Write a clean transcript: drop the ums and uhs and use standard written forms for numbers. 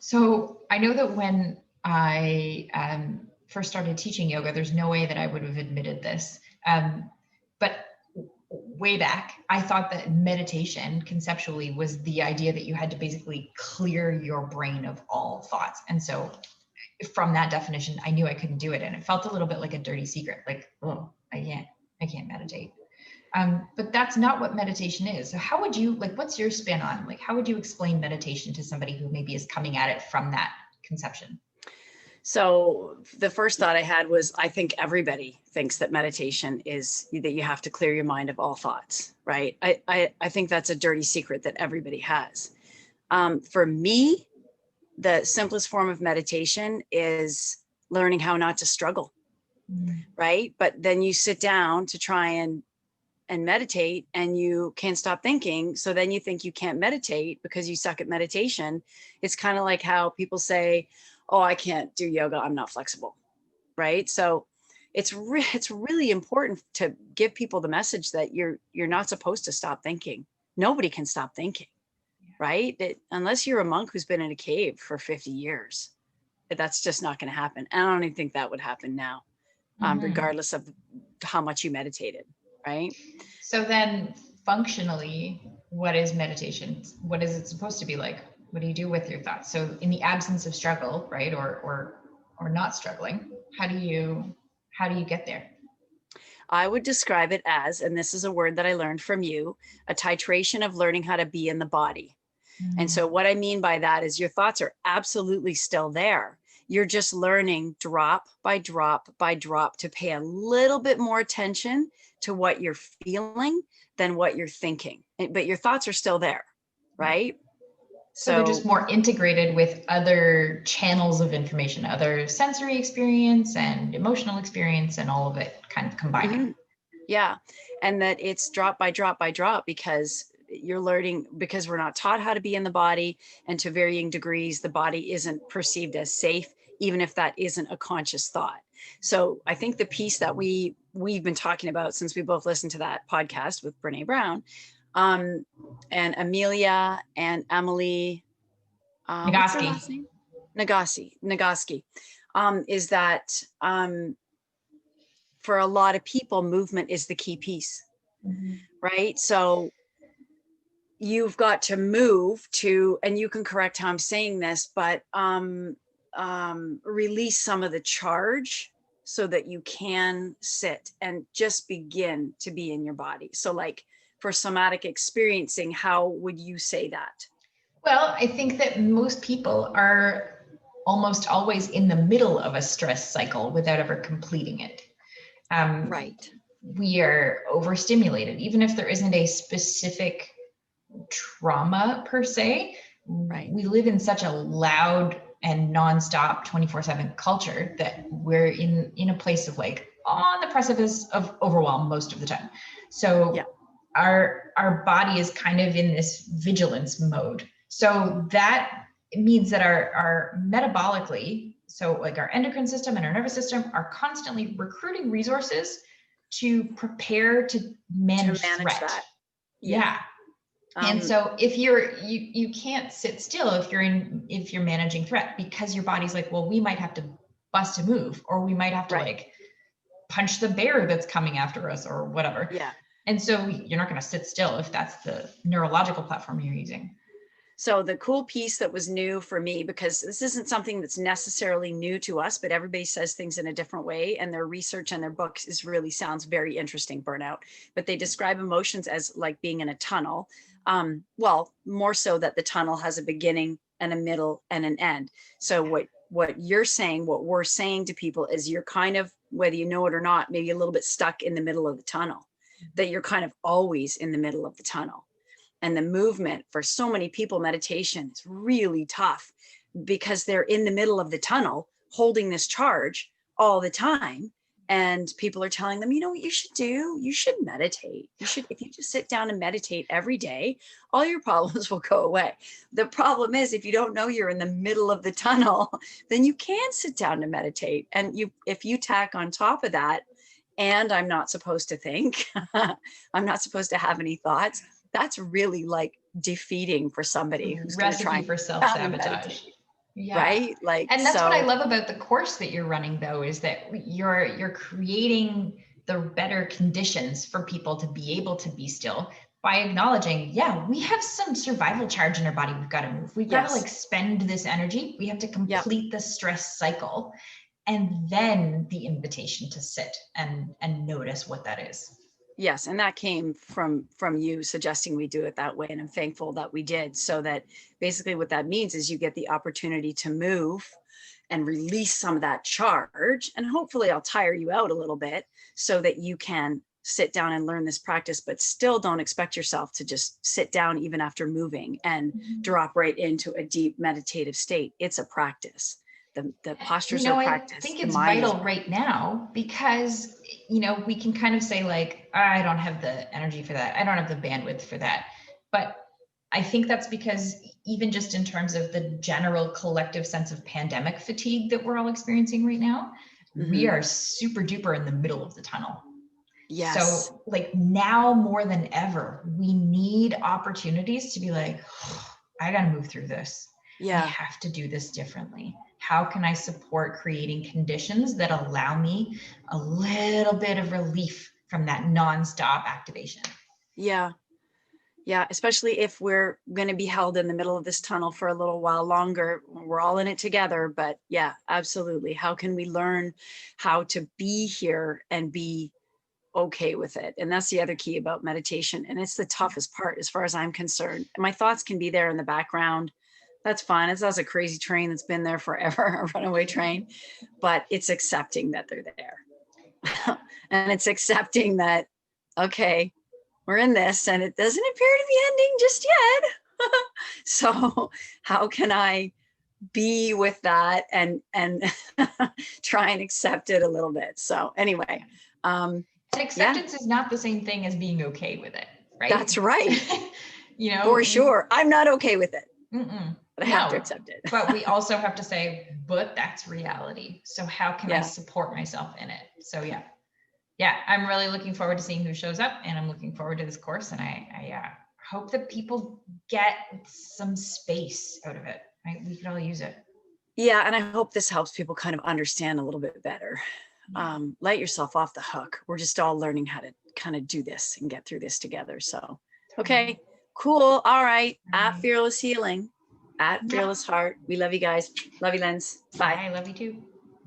So I know that when I first started teaching yoga, there's no way that I would have admitted this. But way back, I thought that meditation conceptually was the idea that you had to basically clear your brain of all thoughts. And so from that definition, I knew I couldn't do it. And it felt a little bit like a dirty secret, like, oh, I can't meditate. But that's not what meditation is. So how would you, like, what's your spin on, like, how would you explain meditation to somebody who maybe is coming at it from that conception? So the first thought I had was, I think everybody thinks that meditation is that you have to clear your mind of all thoughts, right? I think that's a dirty secret that everybody has. For me, the simplest form of meditation is learning how not to struggle, right? But then you sit down to try and meditate and you can't stop thinking. So then you think you can't meditate because you suck at meditation. It's kind of like how people say, oh, I can't do yoga, I'm not flexible, right? So it's really important to give people the message that you're not supposed to stop thinking. Nobody can stop thinking, right? Unless you're a monk who's been in a cave for 50 years, that's just not going to happen. And I don't even think that would happen now, regardless of how much you meditated, right? So then functionally, what is meditation? What is it supposed to be like? What do you do with your thoughts? So in the absence of struggle, right? Or not struggling, how do you get there? I would describe it as, and this is a word that I learned from you, a titration of learning how to be in the body. And so what I mean by that is your thoughts are absolutely still there. You're just learning drop by drop by drop to pay a little bit more attention to what you're feeling than what you're thinking. But your thoughts are still there, right? So they're just more integrated with other channels of information, other sensory experience and emotional experience, and all of it kind of combining. Yeah. And that it's drop by drop by drop, because you're learning, because we're not taught how to be in the body, and to varying degrees, the body isn't perceived as safe, even if that isn't a conscious thought. So I think the piece that we've been talking about since we both listened to that podcast with Brene Brown, and Amelia and Emily, what's her last name? Nagoski, is that for a lot of people, movement is the key piece, right? So you've got to move to, and you can correct how I'm saying this, but release some of the charge so that you can sit and just begin to be in your body. So like for somatic experiencing, how would you say that? Well, I think that most people are almost always in the middle of a stress cycle without ever completing it. Right. We are overstimulated, even if there isn't a specific trauma per se. Right. We live in such a loud and nonstop 24/7 culture that we're in a place of like on the precipice of overwhelm most of the time. So yeah. Our body is kind of in this vigilance mode. So that means that our metabolically, so like our endocrine system and our nervous system are constantly recruiting resources to prepare to manage threat. That. Yeah. And so if you can't sit still if you're managing threat, because your body's like, well, we might have to bust a move, or we might have to like punch the bear that's coming after us or whatever. Yeah. And so you're not going to sit still if that's the neurological platform you're using. So the cool piece that was new for me, because this isn't something that's necessarily new to us, but everybody says things in a different way, and their research and their books really sounds very interesting, Burnout. But they describe emotions as like being in a tunnel. Well, more so that the tunnel has a beginning and a middle and an end. So what you're saying, what we're saying to people is you're kind of, whether you know it or not, maybe a little bit stuck in the middle of the tunnel, that you're kind of always in the middle of the tunnel. And the movement for so many people, meditation is really tough because they're in the middle of the tunnel holding this charge all the time. And people are telling them, you know what you should do? You should meditate. If you just sit down and meditate every day, all your problems will go away. The problem is, if you don't know you're in the middle of the tunnel, then you can sit down and meditate. And if you tack on top of that, and I'm not supposed to think, I'm not supposed to have any thoughts, that's really like defeating for somebody who's going to try for self-sabotage. Yeah. right? Like, And that's what I so love about the course that you're running, though, is that you're creating the better conditions for people to be able to be still by acknowledging, yeah, we have some survival charge in our body. We've got to move. We've got to like yes, spend this energy. We have to yep. complete the stress cycle, and then the invitation to sit and notice what that is. Yes, and that came from you suggesting we do it that way, and I'm thankful that we did. So that basically what that means is you get the opportunity to move and release some of that charge, and hopefully I'll tire you out a little bit so that you can sit down and learn this practice, but still don't expect yourself to just sit down even after moving and drop right into a deep meditative state. It's a practice. The postures are I practice. think The it's mind is vital practice. right now because, we can kind of say like, I don't have the energy for that. I don't have the bandwidth for that. But I think that's because even just in terms of the general collective sense of pandemic fatigue that we're all experiencing right now, we Mm-hmm. are super duper in the middle of the tunnel. Yes. So like now more than ever, we need opportunities to be like, oh, I got to move through this. I Yeah. have to do this differently. How can I support creating conditions that allow me a little bit of relief from that nonstop activation? Yeah. Yeah. Especially if we're going to be held in the middle of this tunnel for a little while longer. We're all in it together. But yeah, absolutely. How can we learn how to be here and be okay with it? And that's the other key about meditation. And it's the toughest part as far as I'm concerned. My thoughts can be there in the background. That's fine. It's as a crazy train that's been there forever, a runaway train, but it's accepting that they're there. And it's accepting that, okay, we're in this and it doesn't appear to be ending just yet. So how can I be with that and try and accept it a little bit? So anyway, And yeah, acceptance is not the same thing as being okay with it, right? that's right. you For know, we, sure. I'm not okay with it, but I have to no, accept it. but we also have to say, but that's reality. So how can I Yeah. support myself in it? So yeah, I'm really looking forward to seeing who shows up, and I'm looking forward to this course. And I hope that people get some space out of it. Right? We could all use it. Yeah. And I hope this helps people kind of understand a little bit better. Let yourself off the hook. We're just all learning how to kind of do this and get through this together. So, okay, cool. All right. At Fearless Healing, at Yeah. Fearless Heart. We love you guys. Love you, Lens. Bye. I love you too.